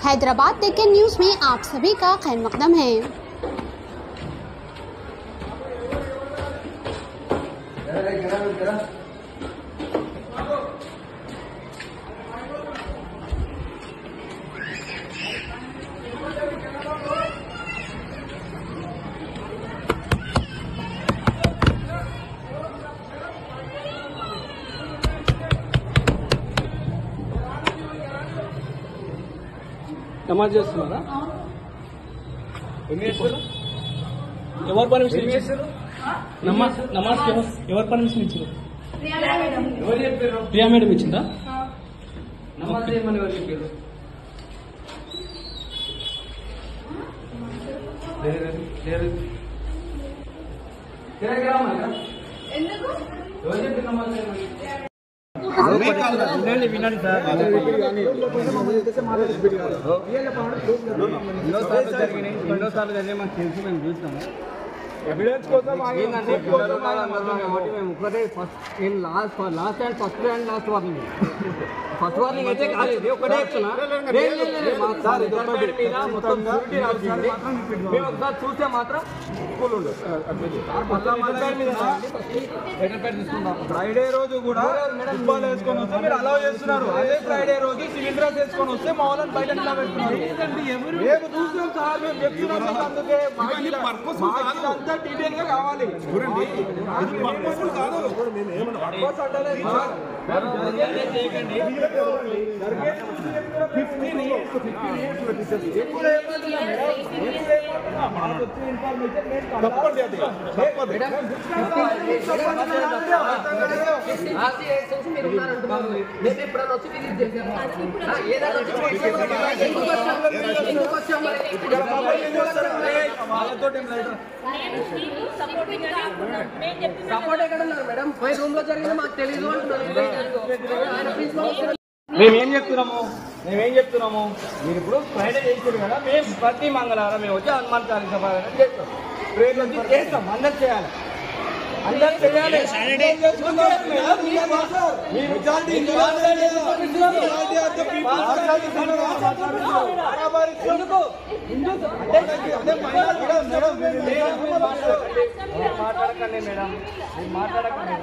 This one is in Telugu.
हैदराबाद डेक्कन न्यूज़ में आप सभी का खैर मकदम है। నమాజ్ చేస్తున్నారా? ఎవరు పర్మిషన్ ఇచ్చారు? నమాజ్ ఎవరు పర్మిషన్ ఇచ్చారు? ప్రియా మేడం ఇచ్చిందా? నమాజ్ చేయమని ఎవరు చెప్పారు? ఎవరు చెప్పారు నమాజ్ చేయమని? వినండి సార్, ఎన్నోసార్లు జరిగినాయి మాకు తెలిసి మేము చూస్తాము. ఎవిడెన్స్ కోసం మేము ఒకటే లాస్ట్ అండ్ ఫస్ట్ వార్నింగ్ అయితే కాలేదు, ఒకటే చెప్తున్నా. మేము ఒకసారి చూస్తే మాత్రం స్కూల్ ఉండదు. ఫ్రైడే రోజు కూడా ఫుట్బాల్ వేసుకొని వస్తే మీరు అలౌ చేస్తున్నారు. అదే ఫ్రైడే రోజు సివిల్ డ్రెస్ వేసుకొని వస్తే మా వాళ్ళని బయట పెడుతున్నారు. మేము చూసాం సార్, మేము చెప్తున్నాం. అందుకే అంతా డీటెయిల్ గా కావాలి. సపోర్ట్ ఎక్కడ ఉన్నారు మేడం? పోయి రూమ్ లో జరిగింది మాకు తెలియదు అంటున్నారు. మేమేం చెప్తున్నాము, మీరు ఇప్పుడు ఫ్రైడే చేసారు కదా, మేము ప్రతి మంగళవారం మేము వచ్చి హనుమాన్ చాలీసా పారాయణం చేస్తాం. ప్రేయర్ చేస్తాం, అందరు చేయాలి. మాట్లాడకండి మేడం, మాట్లాడకండి.